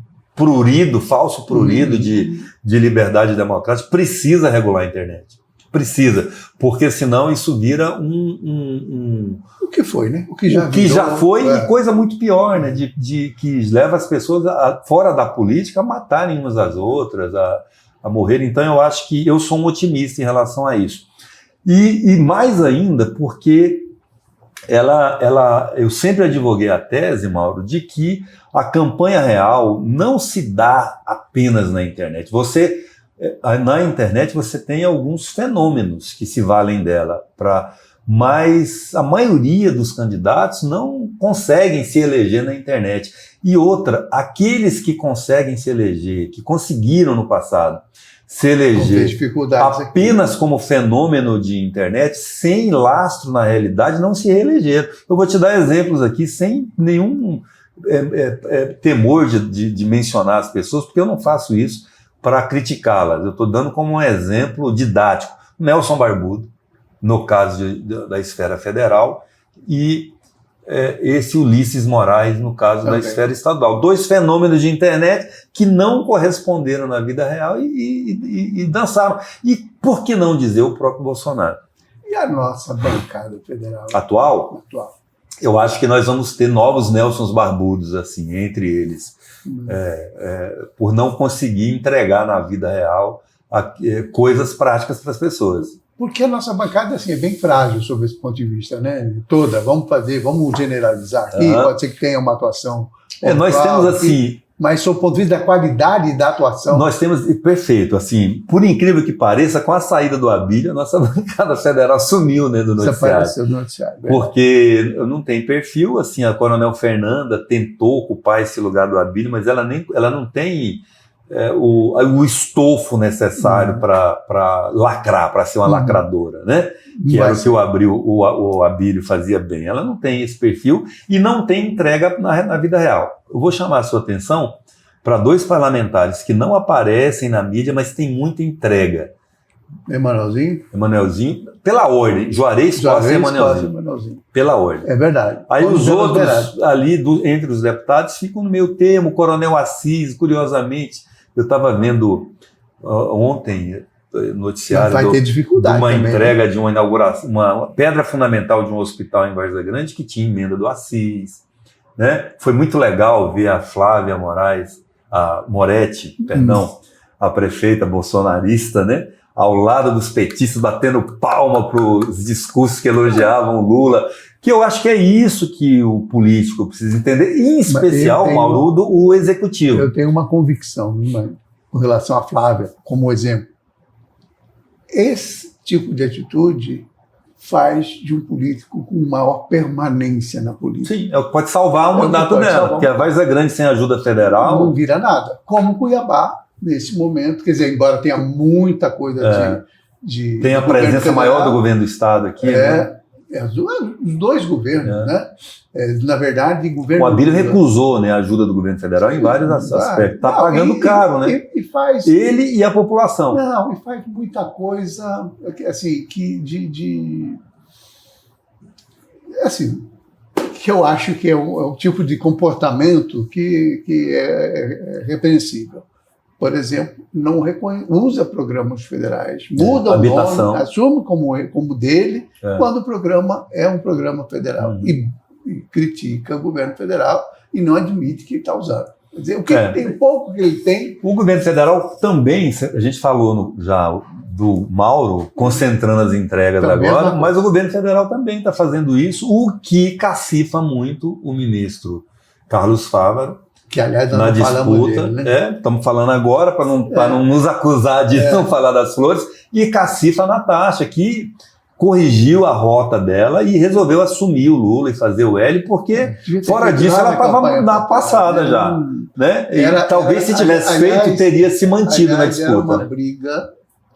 falso prurido de liberdade democrática. Precisa regular a internet. Precisa, porque senão isso vira O que foi, né? O que já foi, e coisa muito pior, né? Que leva as pessoas fora da política a matarem umas às outras, a morrerem. Então eu acho que eu sou um otimista em relação a isso. E mais ainda, porque eu sempre advoguei a tese, Mauro, de que a campanha real não se dá apenas na internet. Na internet você tem alguns fenômenos que se valem dela, mas a maioria dos candidatos não conseguem se eleger na internet. E outra, aqueles que conseguem se eleger, que conseguiram no passado se eleger apenas como fenômeno de internet, sem lastro na realidade, não se reelegeram. Eu vou te dar exemplos aqui sem nenhum temor de mencionar as pessoas, porque eu não faço isso para criticá-las. Eu estou dando como um exemplo didático. Nelson Barbudo, no caso da esfera federal, e esse Ulisses Moraes, no caso da esfera estadual. Dois fenômenos de internet que não corresponderam na vida real e dançaram. E por que não dizer o próprio Bolsonaro? E a nossa bancada federal? Atual? Eu acho que nós vamos ter novos Nelsons Barbudos, assim, entre eles. Por não conseguir entregar na vida real coisas práticas para as pessoas. Porque a nossa bancada assim, é bem frágil sob esse ponto de vista, né? Vamos generalizar aqui, pode ser que tenha uma atuação. Nós temos assim. Mas sob o ponto de vista da qualidade da atuação. Nós temos, perfeito, assim, por incrível que pareça, com a saída do Abílio, a nossa bancada federal sumiu, né, do noticiário. Desapareceu do noticiário. Porque não tem perfil, assim, a Coronel Fernanda tentou ocupar esse lugar do Abílio, mas ela não tem o estofo necessário para lacrar, para ser uma lacradora, né? Que era o que o Abílio fazia bem. Ela não tem esse perfil e não tem entrega na vida real. Eu vou chamar a sua atenção para dois parlamentares que não aparecem na mídia, mas têm muita entrega. Emanuelzinho, pela ordem. Juarez Costa e Emanuelzinho. Pela ordem. É verdade. Aí os outros ali, entre os deputados, ficam no meio termo. O Coronel Assis, curiosamente, eu estava vendo ontem noticiário de uma entrega de uma inauguração, uma pedra fundamental de um hospital em Várzea Grande que tinha emenda do Assis, né? Foi muito legal ver a Flávia Moretti, a prefeita bolsonarista, né? Ao lado dos petistas, batendo palma para os discursos que elogiavam o Lula, que eu acho que é isso que o político precisa entender, em especial, Mauro, o executivo. Eu tenho uma convicção, com relação à Flávia, como exemplo. Esse tipo de atitude faz de um político com maior permanência na política. Sim, é o que pode salvar o mandato dela, porque a Várzea Grande sem ajuda federal... Não vira nada. Como Cuiabá, nesse momento, quer dizer, embora tenha muita coisa tem a presença maior do governo do estado aqui, né? Os dois governos, né? Na verdade, governo... O Abílio recusou, né, a ajuda do governo federal em vários aspectos. Está pagando caro, né? E faz... Ele e a população. Não, e faz muita coisa, assim, assim, que eu acho que é um tipo de comportamento que é repreensível. Por exemplo, não usa programas federais, muda o nome, assume como dele, quando o programa é um programa federal. E critica o governo federal e não admite que está usando. Quer dizer, o que ele tem, pouco que ele tem... O governo federal também, a gente falou já do Mauro concentrando as entregas agora, mas o governo federal também está fazendo isso, o que cacifa muito o ministro Carlos Fávaro, que, aliás, na disputa. Dele, né? Estamos falando agora para não nos acusar de não falar das flores, e cacifa a Natasha, que corrigiu a rota dela e resolveu assumir o Lula e fazer o L, porque fora disso ela estava na passada já. Né? Talvez se tivesse feito, teria se mantido na disputa. Era uma briga,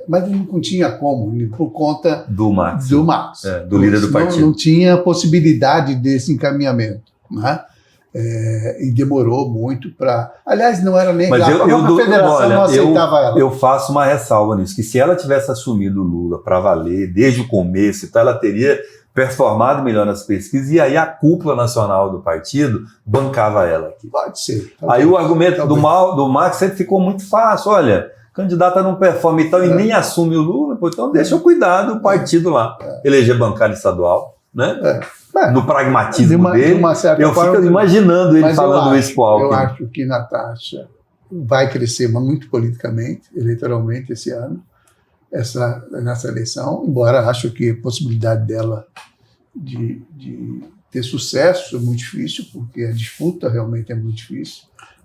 mas não tinha como, por conta do Max. Do líder do partido. Não tinha possibilidade desse encaminhamento. Né? E demorou muito para... Aliás, não era nem... Mas a federação não aceitava ela. Eu faço uma ressalva nisso, que se ela tivesse assumido o Lula para valer, desde o começo, então ela teria performado melhor nas pesquisas, e aí a cúpula nacional do partido bancava ela aqui. Pode ser. Aí o argumento do Max sempre ficou muito fácil, olha, candidata não performa e tal, e nem assume o Lula, pô, então deixa eu cuidar do partido lá, eleger bancário estadual, né? No pragmatismo dele, eu fico imaginando ele falando isso pro Alckmin. Eu acho que Natasha vai crescer muito politicamente, eleitoralmente esse ano, nessa eleição, embora acho que a possibilidade dela de ter sucesso é muito difícil, porque a disputa realmente é muito difícil.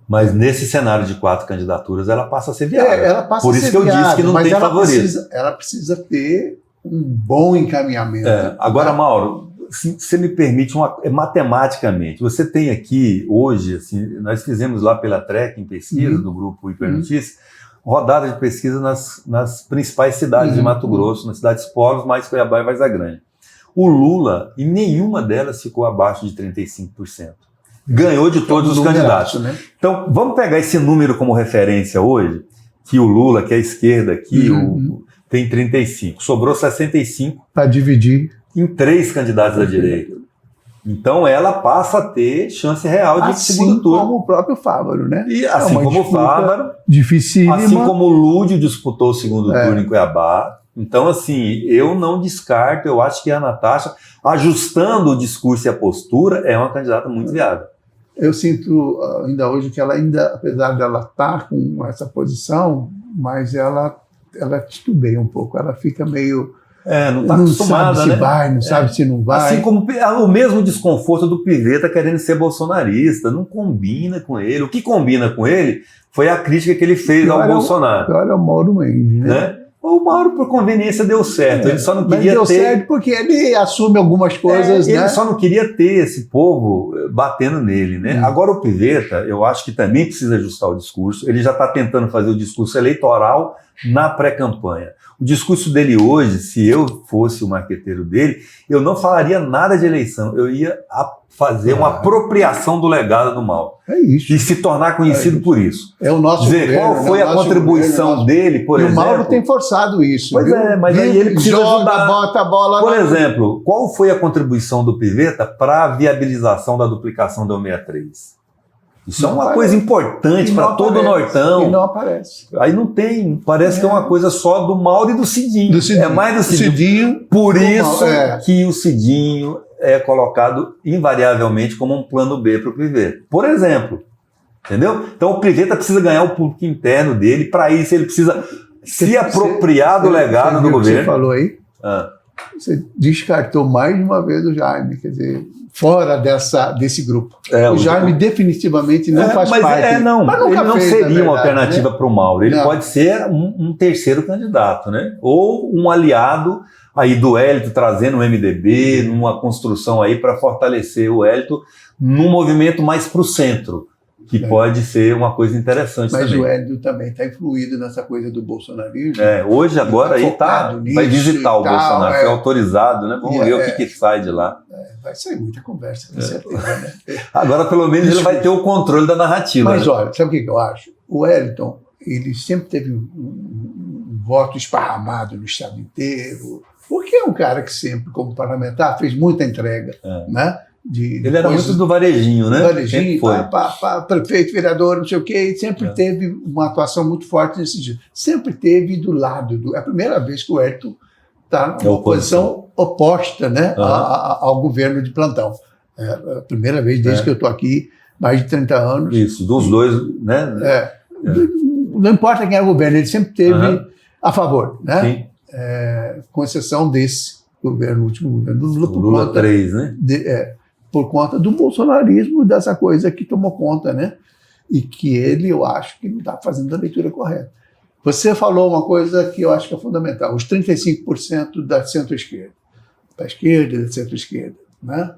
Mas nesse cenário de 4 candidaturas, ela passa a ser viável. Ela passa Por a isso ser que eu viável, disse que não tem favorito. Ela precisa ter um bom encaminhamento. Agora, Mauro, se você me permite, matematicamente, você tem aqui hoje, assim, nós fizemos lá pela TREC em pesquisa, do grupo Hipernotícias, rodada de pesquisa nas principais cidades de Mato Grosso, nas cidades polos, mais Cuiabá e Varza Grande. O Lula, em nenhuma delas ficou abaixo de 35%. Ganhou de todos os candidatos. Né? Então, vamos pegar esse número como referência hoje, que o Lula, que é a esquerda aqui, tem 35. Sobrou 65. Para dividir. Em 3 candidatos da direita. Então, ela passa a ter chance real de segundo turno. Assim como o próprio Fávaro, né? E assim como o Fávaro. Dificílima. Assim como o Lúdio disputou o segundo turno em Cuiabá. Então, assim, eu não descarto, eu acho que a Natasha, ajustando o discurso e a postura, é uma candidata muito viável. Eu sinto ainda hoje que ela apesar dela estar com essa posição, mas ela titubeia um pouco, ela fica meio... não está acostumada, não sabe se vai, não sabe se não vai. Assim como o mesmo desconforto do Pivetta querendo ser bolsonarista, não combina com ele. O que combina com ele foi a crítica que ele fez ao Bolsonaro. Olha o Mauro Mendes, né? O Mauro, por conveniência, deu certo. Ele só não queria deu certo porque ele assume algumas coisas, né? Ele só não queria ter esse povo batendo nele, né? Agora o Pivetta, eu acho que também precisa ajustar o discurso. Ele já está tentando fazer o discurso eleitoral na pré-campanha. O discurso dele hoje, se eu fosse o marqueteiro dele, eu não falaria nada de eleição. Eu ia fazer uma apropriação do legado do Mauro. É isso. E se tornar conhecido por isso. É o nosso governo. Qual foi a contribuição dele, por exemplo? O Mauro tem forçado isso. Pois mas aí ele precisa ajudar. Bota a bola. Por exemplo, qual foi a contribuição do Pivetta para a viabilização da duplicação da 163? Isso é uma coisa importante para todo o Nortão. E não aparece. Aí não tem. Parece que é uma coisa só do Mauro e do Cidinho. É mais do Cidinho. Por isso que o Cidinho é colocado invariavelmente como um plano B para o Pivetta. Por exemplo. Entendeu? Então o Pivetta precisa ganhar o público interno dele. Para isso ele precisa se apropriar do legado do governo. Você falou aí? Você descartou mais de uma vez o Jaime. Quer dizer... fora desse grupo. O Jaime definitivamente não faz parte. Mas ele não seria uma alternativa para o Mauro. Ele pode ser um terceiro candidato, né? Ou um aliado aí do Hélito, trazendo o MDB, numa construção aí para fortalecer o Hélito num movimento mais para o centro. que pode ser uma coisa interessante Mas também. o Wellington também está influído nessa coisa do bolsonarismo. Hoje, agora, aí vai visitar o Bolsonaro, foi autorizado, né? Vamos ver o que sai de lá. Vai sair muita conversa, com certeza, né? Agora, pelo menos, ele vai ter o controle da narrativa. Mas, né? olha, sabe o que eu acho? O Wellington, ele sempre teve um voto esparramado no estado inteiro, porque é um cara que sempre, como parlamentar, fez muita entrega, né? Ele era muito do varejinho, né? Varejinho, prefeito, vereador, não sei o quê, e sempre teve uma atuação muito forte nesse sentido. Sempre teve do lado. É a primeira vez que o Wellington está numa posição oposta, né, ao governo de plantão. É a primeira vez desde que eu estou aqui, mais de 30 anos. Isso, dos dois, né? Não importa quem é o governo, ele sempre teve a favor, né? Sim. Com exceção desse governo, o último governo do Lula, Lula 3, né? Por conta do bolsonarismo, dessa coisa que tomou conta, né? E que eu acho que não está fazendo a leitura correta. Você falou uma coisa que eu acho que é fundamental, os 35% da centro-esquerda. Da esquerda e da centro-esquerda, né?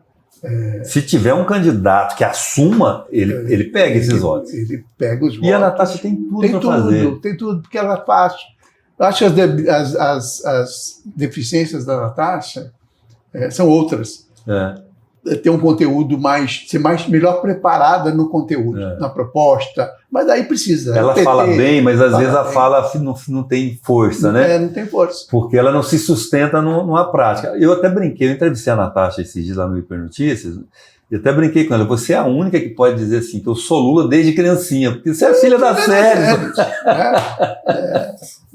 Se tiver um candidato que assuma, ele pega esses votos. Ele pega os votos. E a Natasha tem tudo para fazer. Tem tudo, porque ela faz. Eu acho que as deficiências da Natasha são outras. Ter um conteúdo ser melhor preparada no conteúdo, na proposta, mas aí precisa. Ela fala bem, mas às vezes a fala não tem força, né? Não tem força. Porque ela não se sustenta numa prática. Eu até brinquei, eu entrevistei a Natasha esses dias lá no Hipernotícias, e até brinquei com ela, você é a única que pode dizer assim, que eu sou Lula desde criancinha, porque você é filha da Séries.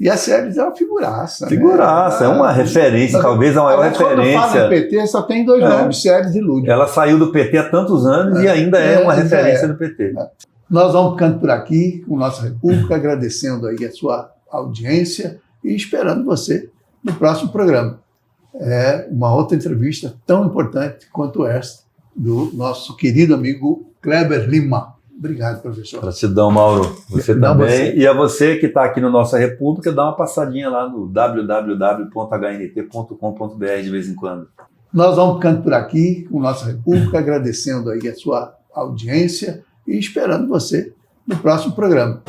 E a Séries é uma figuraça. Figuraça, é uma referência, talvez a maior referência. Quando fala no PT, só tem dois nomes, Séries e Lúdio. Ela saiu do PT há tantos anos e ainda é uma referência do PT. Nós vamos ficando por aqui, com Nossa República, agradecendo aí a sua audiência e esperando você no próximo programa. É uma outra entrevista tão importante quanto esta, do nosso querido amigo Kleber Lima. Obrigado, professor. Gratidão, Mauro. Você também. E a você que está aqui no Nossa República, dá uma passadinha lá no www.hnt.com.br de vez em quando. Nós vamos ficando por aqui com Nossa República, agradecendo aí a sua audiência e esperando você no próximo programa.